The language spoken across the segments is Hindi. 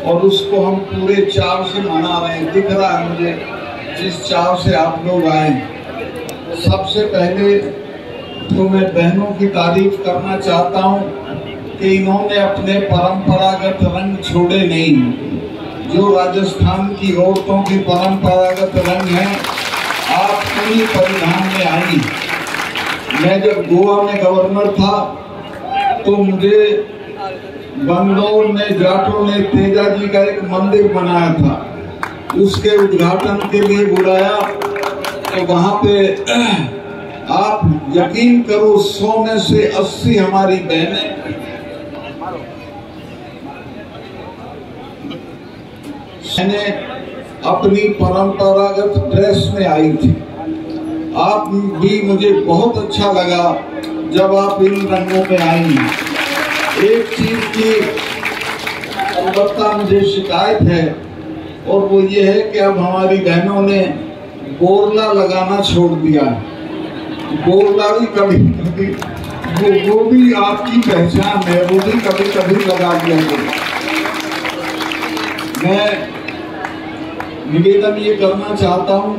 और उसको हम पूरे चाव से मना रहे हैं। दिख रहा है मुझे जिस चाव से आप लोग आए। सबसे पहले तो मैं बहनों की तारीफ करना चाहता हूँ कि इन्होंने अपने परंपरागत रंग छोड़े नहीं। जो राजस्थान की औरतों की परंपरागत रंग है, आप उन्हीं परिधान में आई। मैं जब गोवा में गवर्नर था तो मुझे बंगलौर में जाटों ने तेजा जी का एक मंदिर बनाया था, उसके उद्घाटन के लिए बुलाया। तो वहां पे आप यकीन करो 100 में से 80 हमारी बहनें अपनी परंपरागत ड्रेस में आई थी। आप भी, मुझे बहुत अच्छा लगा जब आप इन रंगों में आई। एक चीज की अलबत्ता मुझे शिकायत है और वो ये है कि अब हमारी बहनों ने बोरला लगाना छोड़ दिया है। बोरला भी कभी कभी वो भी आपकी पहचान है, वो भी कभी कभी लगा दिया करो। मैं निवेदन ये करना चाहता हूँ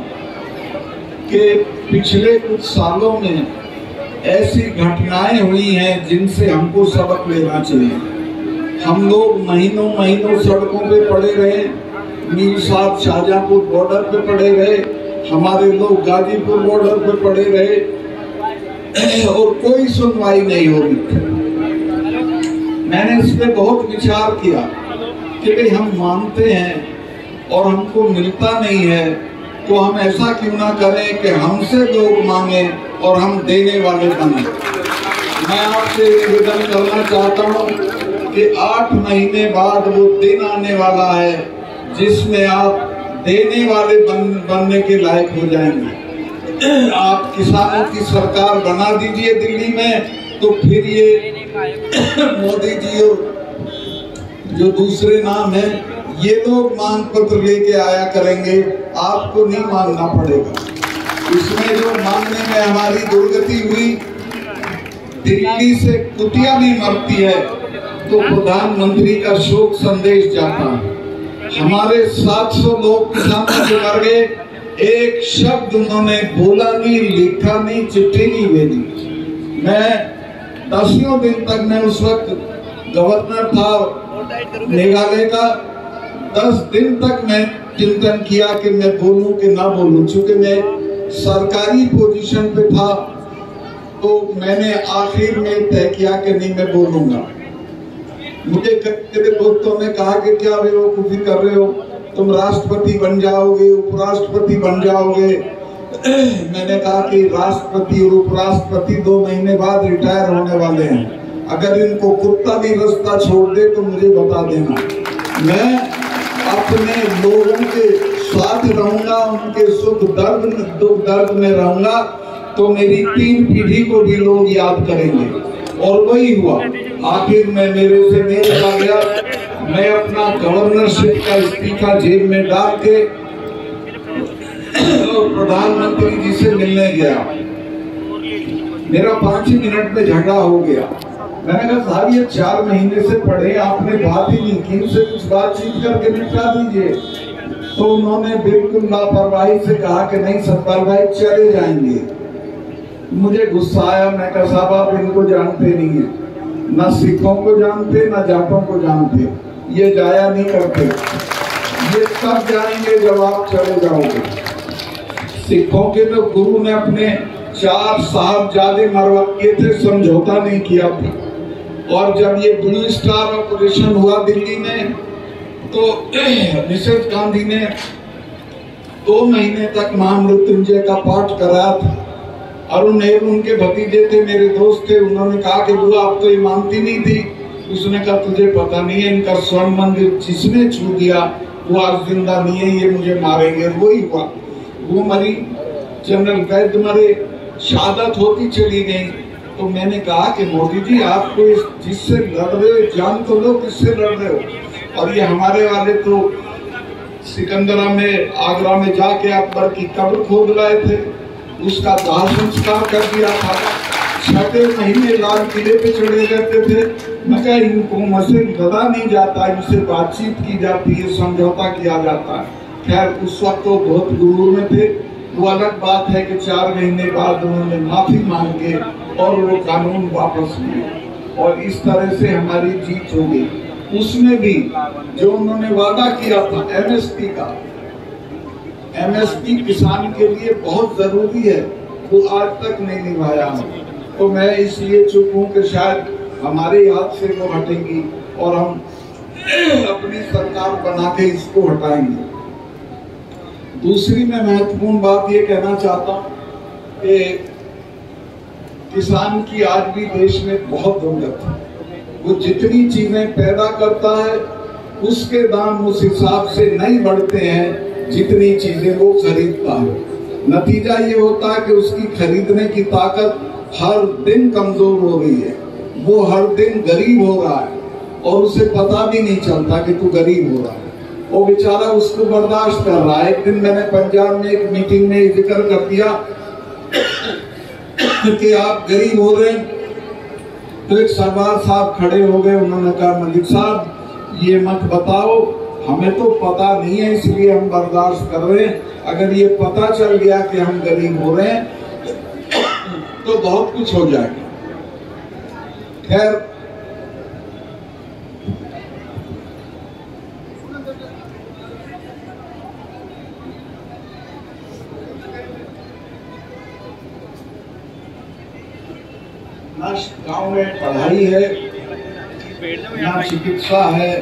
कि पिछले कुछ सालों में ऐसी घटनाएं हुई हैं जिनसे हमको सबक लेना चाहिए। हम लोग महीनों महीनों सड़कों पे पड़े रहे, मीर साहब शाहजहांपुर बॉर्डर पे पड़े रहे, हमारे लोग गाजीपुर बॉर्डर पे पड़े रहे और कोई सुनवाई नहीं हो रही थी। मैंने इस पे बहुत विचार किया कि भाई हम मांगते हैं और हमको मिलता नहीं है, तो हम ऐसा क्यों ना करें कि हमसे लोग मांगे और हम देने वाले बने। मैं आपसे निवेदन करना चाहता हूँ कि 8 महीने बाद वो दिन आने वाला है जिसमें आप देने वाले बनने के लायक हो जाएंगे। आप किसानों की सरकार बना दीजिए दिल्ली में, तो फिर ये मोदी जी और जो दूसरे नाम है, ये लोग मांग पत्र लेके आया करेंगे, आपको नहीं मांगना पड़ेगा। इसमें जो मांगने में हमारी दुर्गति हुई, दिल्ली से कुतिया भी मरती है तो प्रधानमंत्री का शोक संदेश जाता है। हमारे 700 लोग किसानों से मर गए, एक शब्द उन्होंने बोला नहीं, लिखा नहीं, चिट्ठी नहीं भेजी। मैं 10 दिन तक, मैं उस वक्त गवर्नर था मेघालय का, 10 दिन तक मैं चिंतन किया कि मैं बोलूं कि ना बोलूं। चूंकि मैं सरकारी पोजीशन पे था तो मैंने आखिर में तय किया कि नहीं, मैं बोलूंगा। मुझे मेरे दोस्तों ने कहा कि क्या बेवकूफी कर रहे हो, तुम राष्ट्रपति बन जाओगे, उपराष्ट्रपति बन जाओगे। मैंने कहा कि राष्ट्रपति और उपराष्ट्रपति 2 महीने बाद रिटायर होने वाले हैं। अगर इनको कुत्ता भी रास्ता छोड़ दे तो मुझे बता देना। मैं अपने लोगों के साथ रहूंगा, उनके सुख दर्द दुख दर्द में रहूंगा, तो मेरी 3 पीढ़ी को भी लोग याद करेंगे। और वही हुआ। आखिर में मेरे से नहीं रहा गया, मैं अपना गवर्नरशिप का इस्तीफा जेब में डाल के और प्रधानमंत्री जी से मिलने गया। मेरा 5 ही मिनट में झगड़ा हो गया। मैंने कहा साहब ये 4 महीने से पढ़े, आपने बात ही नहीं की, उनसे कुछ बातचीत करके निपटा दीजिए। तो उन्होंने बिल्कुल लापरवाही से कहा कि नहीं सतपाल भाई चले जाएंगे। मुझे गुस्सा आया। मैं कहा साहब आप इनको जानते नहीं है, ना सिखों को जानते ना जाटों को जानते, ये जाया नहीं करते। ये तब जाएंगे जब आप चले जाओगे। सिखों के तो गुरु ने अपने 4 साहबजादे मरवा किए थे, समझौता नहीं किया था। और जब ये ब्लू स्टार ऑपरेशन हुआ दिल्ली में, तो मिसेस गांधी ने 2 महीने तक महामृत्युंजय का पाठ कराया था। अरुण नेहरू उनके भतीजे थे, मेरे दोस्त थे। उन्होंने कहा कि बुआ आप तो ये मानती नहीं थी। उसने कहा तुझे पता नहीं है, इनका स्वर्ण मंदिर जिसने छू दिया वो आज जिंदा नहीं है, ये मुझे मारेंगे। वही हुआ, वो मरी, जनरल वैद्य मरे, शहादत होती चली गई। तो मैंने कहा कि मोदी जी आपको जिससे लड़ रहे हो जान तो लो किससे लड़ रहे हो। और ये हमारे वाले तो सिकंदरा में, आगरा में जाके अकबर की कब्र खोद लाए थे, उसका दाह संस्कार कर दिया था। 6 महीने लाल किले पे चढ़े रहते थे। मगर इनको मसे बता नहीं जाता, इनसे बातचीत की जाती है, समझौता किया जाता है। खैर उस वक्त तो बहुत गुरूर में थे। वो अलग बात है कि 4 महीने बाद उन्होंने माफी मांग के और वो कानून वापस लिए और इस तरह से हमारी जीत हो गई। उसमें भी जो उन्होंने वादा किया था एमएसपी का, एमएसपी किसान के लिए बहुत जरूरी है, वो आज तक नहीं निभाया। तो मैं इसलिए चुप हूँ कि शायद हमारे हाथ से वो हटेगी और हम अपनी सरकार बना के इसको हटाएंगे। दूसरी मैं महत्वपूर्ण बात ये कहना चाहता हूँ कि किसान की आज भी देश में बहुत जरूरत है। वो जितनी चीजें पैदा करता है उसके दाम उस हिसाब से नहीं बढ़ते हैं जितनी चीजें वो खरीदता है। नतीजा ये होता है कि उसकी खरीदने की ताकत हर दिन कमजोर हो रही है, वो हर दिन गरीब हो रहा है और उसे पता भी नहीं चलता कि तू गरीब हो रहा है। वो बेचारा उसको बर्दाश्त कर रहा है। एक दिन मैंने पंजाब में एक मीटिंग में जिक्र कर दिया कि आप गरीब हो रहे हैं, तो एक सरदार साहब खड़े हो गए। उन्होंने कहा मलिक साहब ये मत बताओ, हमें तो पता नहीं है इसलिए हम बर्दाश्त कर रहे हैं। अगर ये पता चल गया कि हम गरीब हो रहे हैं तो बहुत कुछ हो जाएगा। खैर ना गांव में पढ़ाई है, ना चिकित्सा है,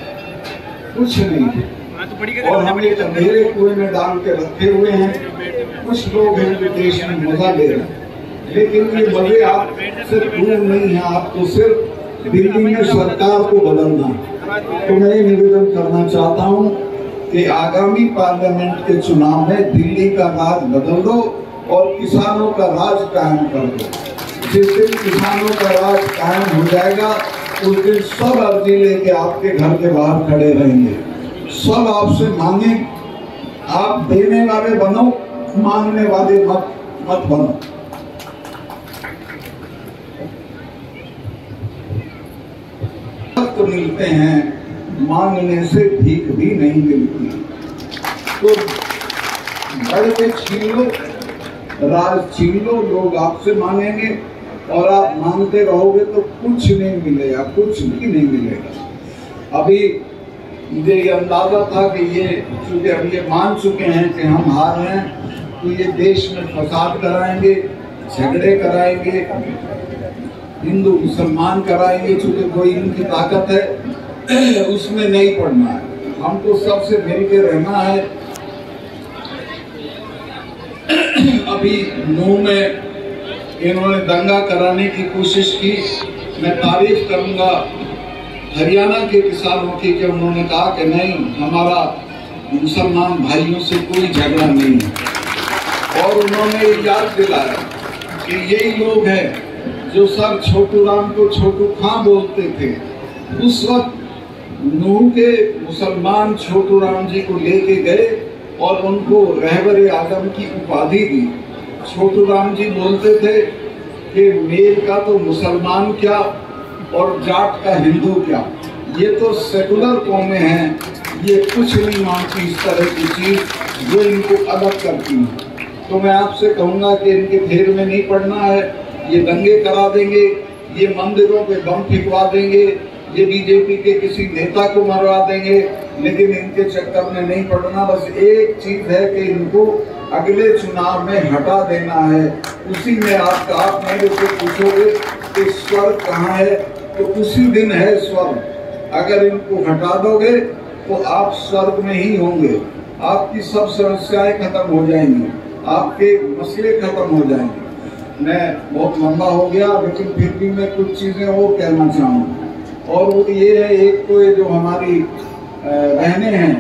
कुछ नहीं है और हम एक अंधेरे कुएं में डाल के रखे हुए हैं। कुछ लोग हैं जो देश में मजा ले रहे हैं, लेकिन ये मजे आप सिर्फ दूर नहीं है, आपको सिर्फ दिल्ली में सरकार को बदलना। तो मैं ये निवेदन करना चाहता हूँ कि आगामी पार्लियामेंट के चुनाव में दिल्ली का राज बदल दो और किसानों का राज कायम कर दो। जिस दिन किसानों का राज कायम हो जाएगा उस दिन सब अर्जी लेके आपके घर के बाहर खड़े रहेंगे, सब आपसे मांगे। आप देने वाले बनो, मांगने वाले मत बनो। तो मिलते हैं, मांगने से भीख भी नहीं मिलती। तो बढ़ के छीन लो, राज छीन लो, लोग आपसे मांगेंगे और आप मांगते रहोगे तो कुछ नहीं मिलेगा, कुछ भी नहीं मिलेगा। अभी मुझे ये अंदाजा था कि ये चूंकि अब ये मान चुके हैं कि हम हार रहे हैं, तो ये देश में फसाद कराएंगे, झगड़े कराएंगे, हिंदू मुसलमान कराएंगे। चूंकि कोई इनकी ताकत है उसमें नहीं पड़ना है, हमको सबसे मिलकर रहना है। अभी नूह में इन्होंने दंगा कराने की कोशिश की। मैं तारीफ करूंगा हरियाणा के किसानों की कि उन्होंने कहा कि नहीं, हमारा मुसलमान भाइयों से कोई झगड़ा नहीं है। और उन्होंने याद दिलाया कि यही लोग हैं जो सब छोटू राम को छोटू खां बोलते थे। उस वक्त नूह के मुसलमान छोटू राम जी को लेके गए और उनको रहबरे आजम की उपाधि दी। छोटू राम जी बोलते थे कि मेल का तो मुसलमान क्या और जाट का हिंदू क्या, ये तो सेकुलर कौमें हैं, ये कुछ नहीं मानती इस तरह की चीज जो इनको अलग करती है। तो मैं आपसे कहूंगा कि इनके फेर में नहीं पड़ना है। ये दंगे करा देंगे, ये मंदिरों पे बम फिकवा देंगे, ये बीजेपी के किसी नेता को मरवा देंगे, लेकिन इनके चक्कर में नहीं पड़ना। बस एक चीज है कि इनको अगले चुनाव में हटा देना है। उसी में आप मेरे से पूछोगे कि स्वर्ग कहाँ है, तो उसी दिन है स्वर्ग। अगर इनको हटा दोगे तो आप स्वर्ग में ही होंगे, आपकी सब समस्याएं खत्म हो जाएंगी, आपके मसले खत्म हो जाएंगे। मैं बहुत लंबा हो गया, लेकिन फिर भी मैं कुछ चीजें और कहना चाहूँगा। और वो ये है, एक तो ये जो हमारी बहनें हैं,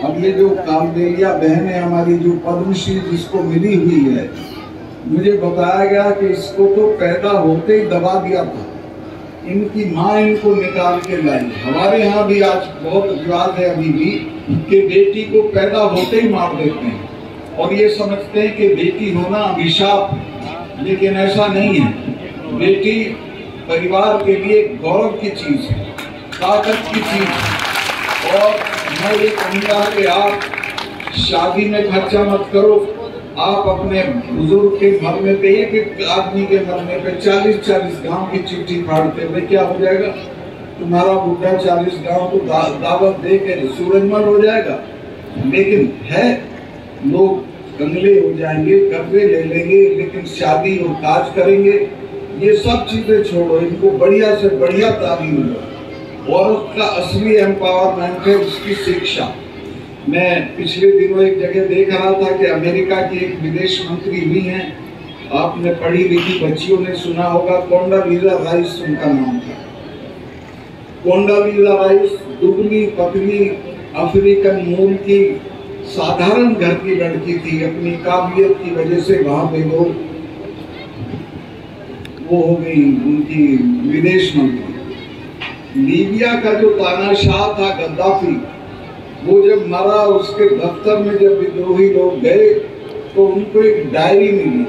अब ये जो कामदेलिया बहनें हमारी जो पद्मश्री जिसको मिली हुई है, मुझे बताया गया कि इसको तो पैदा होते ही दबा दिया था, इनकी माँ इनको निकाल के लाई। हमारे यहाँ भी आज बहुत विवाद है अभी भी कि बेटी को पैदा होते ही मार देते हैं और ये समझते हैं कि बेटी होना अभिशाप, लेकिन ऐसा नहीं है। बेटी परिवार के लिए गौरव की चीज है, ताकत की चीज है। और मैं ये कहूँगा कि आप शादी में खर्चा मत करो, आप अपने बुजुर्ग के मरने पे, एक आदमी के मरने पे 40-40 गांव की चिट्ठी फाड़ते हुए क्या हो जाएगा? तुम्हारा बुढ़ा 40 गांव को दावत दे के सूरजमल हो जाएगा। लेकिन है, लोग कंगले हो जाएंगे, कर्जे ले लेंगे, लेकिन शादी और काज करेंगे। ये सब चीजें छोड़ो, इनको बढ़िया से बढ़िया तालीम दो। औरत का असली एम्पावरमेंट है उसकी शिक्षा। मैं पिछले दिनों एक जगह देख रहा था कि अमेरिका की एक विदेश मंत्री हुई हैं, आपने पढ़ी लिखी बच्चियों ने सुना होगा, कोंडालीजा राइस उनका नाम था। कोंडालीजा राइस दुबली पतली अफ्रीकन मूल की साधारण घर की लड़की थी। अपनी काबिलियत की वजह से वहां पे वो हो गई उनकी विदेश मंत्री। लीबिया का जो तानाशाह था गद्दाफी, वो जब मरा, उसके दफ्तर में जब विद्रोही लोग गए तो उनको एक डायरी मिली,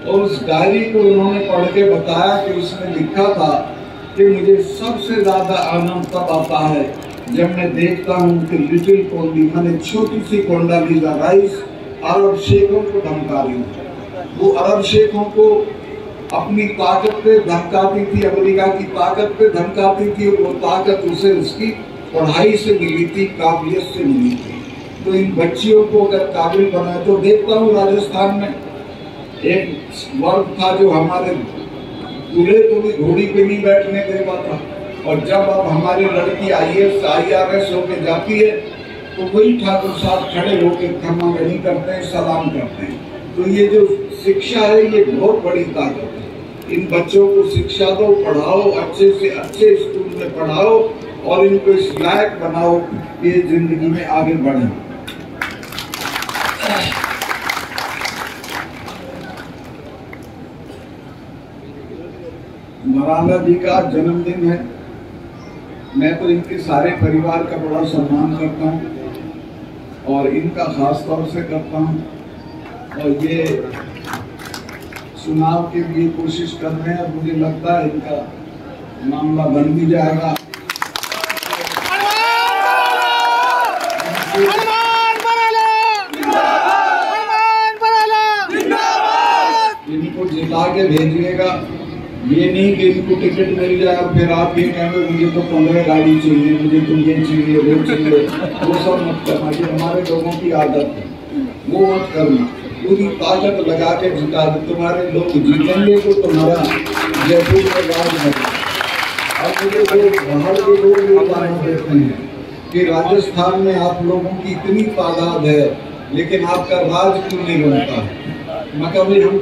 और उस डायरी को उन्होंने पढ़ के बताया कि उसमें लिखा था कि मुझे सबसे ज्यादा आनंद तब आता है जब मैं देखता हूँ कि लिटिल कोंडी, मैंने छोटी सी कोंडालीजा राइस अरब शेखों को धमका रही थी। वो अरब शेखों को अपनी ताकत पे धमकाती थी, अमेरिका की ताकत पे धमकाती थी, और वो ताकत उसे उसकी पढ़ाई से मिली थी, काबिलियत से मिली थी। तो इन बच्चियों को अगर काबिल बनाए, तो देखता हूँ राजस्थान में एक वर्ग था जो हमारे दूल्हे को भी घोड़ी पे नहीं बैठने दे पाता, और जब अब हमारी लड़की IAS IRS होके जाती है तो वही ठाकुर साहब खड़े होकर खमागनी करते हैं, सलाम करते हैं। तो ये जो शिक्षा है ये बहुत बड़ी ताकत है। इन बच्चों को शिक्षा दो, पढ़ाओ, अच्छे से अच्छे स्कूल में पढ़ाओ, और इनको इस लायक बनाओ कि जिंदगी में आगे बढ़े। मराला जी का जन्मदिन है। मैं तो इनके सारे परिवार का बड़ा सम्मान करता हूँ, और इनका खास तौर से करता हूँ। और ये चुनाव के लिए कोशिश कर रहे हैं, मुझे लगता है इनका मामला बन भी जाएगा। इनको जिता के भेजिएगा, ये नहीं कि इनको टिकट मिल जाए और फिर आप ये कहेंगे मुझे तो 15 गाड़ी चाहिए, मुझे तो ये चाहिए, वो चाहिए। वो सब मत करना, ये हमारे लोगों की आदत है, वो मत करना। पूरी ताकत लगा के जिता दे, तुम्हारे लोग जीतेंगे तो तुम्हारा जयपुर में राज है। अब मुझे वो बाहर के लोग बताना देते हैं कि राजस्थान में आप लोगों की इतनी तादाद है, लेकिन आपका राज क्यों नहीं बनता है? मतलब हम